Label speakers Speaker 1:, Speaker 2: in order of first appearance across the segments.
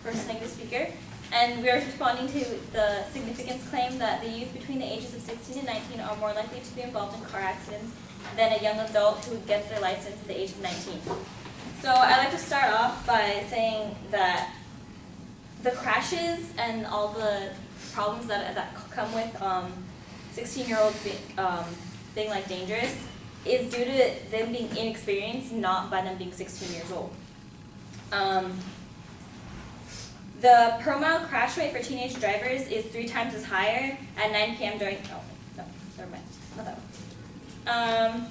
Speaker 1: first negative speaker, and we are responding to the significance claim that the youth between the ages of 16 and 19 are more likely to be involved in car accidents than a young adult who gets their license at the age of 19. So I'd like to start off by saying that the crashes and all the problems that come with 16-year-olds being like dangerous is due to them being inexperienced, not by them being 16 years old. The per mile crash rate for teenage drivers is 3 times as higher at 9 p.m. during, never mind, not that one.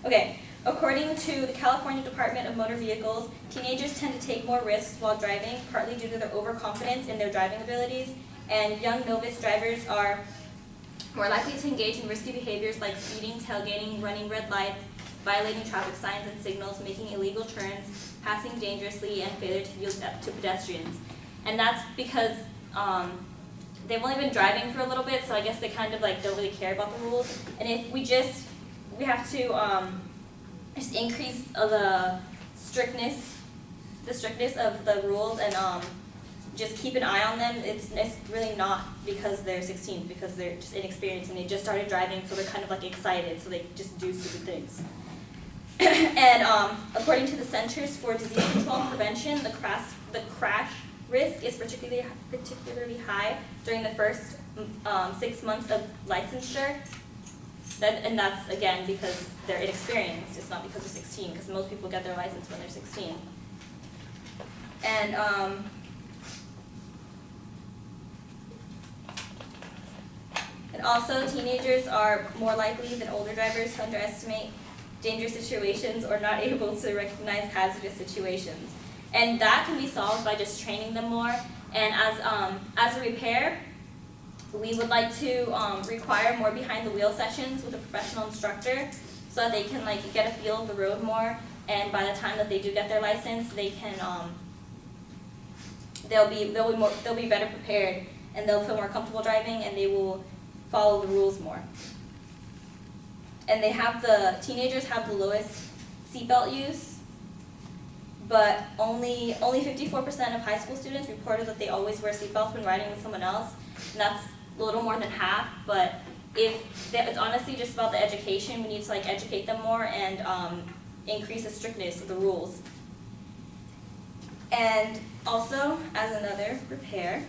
Speaker 1: Okay, according to the California Department of Motor Vehicles, teenagers tend to take more risks while driving, partly due to their overconfidence in their driving abilities, and young novice drivers are more likely to engage in risky behaviors like speeding, tailgating, running red lights, violating traffic signs and signals, making illegal turns, passing dangerously, and failure to yield to pedestrians. And that's because they've only been driving for a little bit, so I guess they kind of like don't really care about the rules. And if we have to just increase the strictness of the rules and just keep an eye on them. It's really not because they're 16, because they're just inexperienced and they just started driving, so they're kind of like excited, so they just do stupid things. And according to the Centers for Disease Control and Prevention, the crash risk is particularly high during the first 6 months of licensure. And that's, again, because they're inexperienced. It's not because they're 16, because most people get their license when they're 16. And also, teenagers are more likely than older drivers to underestimate dangerous situations or not able to recognize hazardous situations. And that can be solved by just training them more. And as a repair, we would like to require more behind-the-wheel sessions with a professional instructor so that they can like get a feel of the road more. And by the time that they do get their license, they can they'll be better prepared, and they'll feel more comfortable driving, and they will follow the rules more. And teenagers have the lowest seatbelt use, but only 54% of high school students reported that they always wear seatbelts when riding with someone else, and that's a little more than half. But it's honestly just about the education. We need to like educate them more and increase the strictness of the rules. And also, as another repair,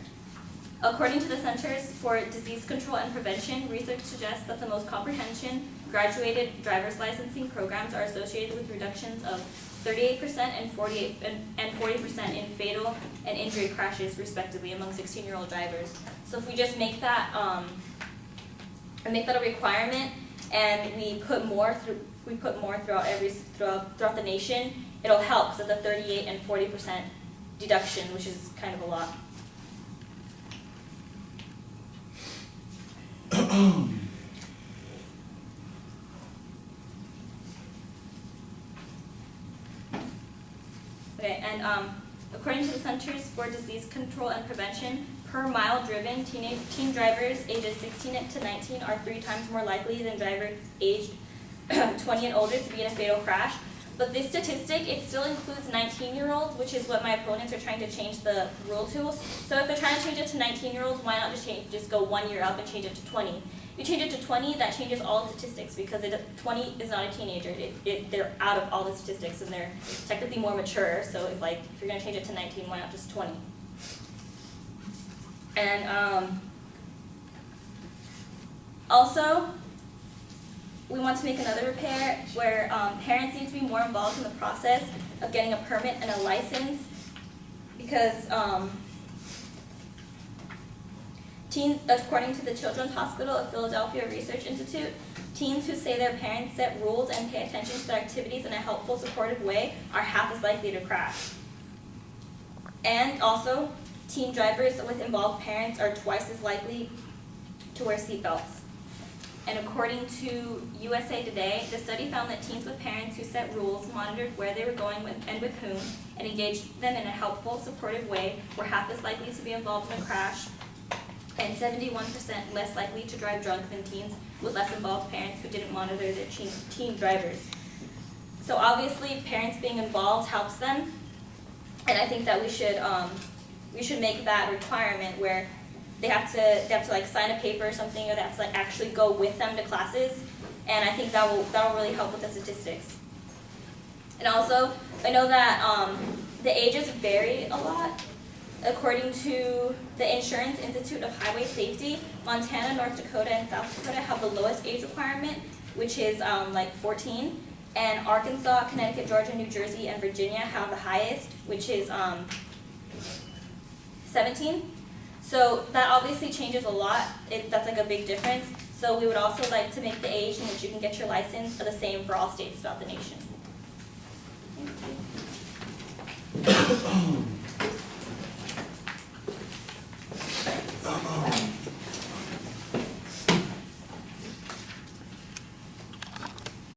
Speaker 1: according to the Centers for Disease Control and Prevention, research suggests that the most comprehensive graduated driver's licensing programs are associated with reductions of 38% and 40% in fatal and injury crashes, respectively, among 16-year-old drivers. So if we just make that a requirement, and we put more throughout the nation, it'll help, because it's a 38 and 40% deduction, which is kind of a lot. Okay, and according to the Centers for Disease Control and Prevention, per mile driven, teen drivers ages 16 to 19 are 3 times more likely than drivers aged 20 and older to be in a fatal crash. But this statistic, it still includes 19-year-olds, which is what my opponents are trying to change the rule to. So if they're trying to change it to 19-year-olds, why not just go 1 year up and change it to 20? If you change it to 20, that changes all the statistics, because 20 is not a teenager. They're out of all the statistics, and they're technically more mature. So if you're going to change it to 19, why not just 20? And also, we want to make another repair where parents need to be more involved in the process of getting a permit and a license, because according to the Children's Hospital of Philadelphia Research Institute, teens who say their parents set rules and pay attention to their activities in a helpful, supportive way are half as likely to crash. And also, teen drivers with involved parents are twice as likely to wear seatbelts. And according to USA Today, the study found that teens with parents who set rules, monitored where they were going and with whom, and engaged them in a helpful, supportive way were half as likely to be involved in a crash, and 71% less likely to drive drunk than teens with less involved parents who didn't monitor their teen drivers. So obviously, parents being involved helps them. And I think that we should make that a requirement where they have to like sign a paper or something, or they have to like actually go with them to classes. And I think that will really help with the statistics. And also, I know that the ages vary a lot. According to the Insurance Institute of Highway Safety, Montana, North Dakota, and South Dakota have the lowest age requirement, which is like 14. And Arkansas, Connecticut, Georgia, New Jersey, and Virginia have the highest, which is 17. So that obviously changes a lot. That's like a big difference. So we would also like to make the age in which you can get your license the same for all states throughout the nation. Thank you.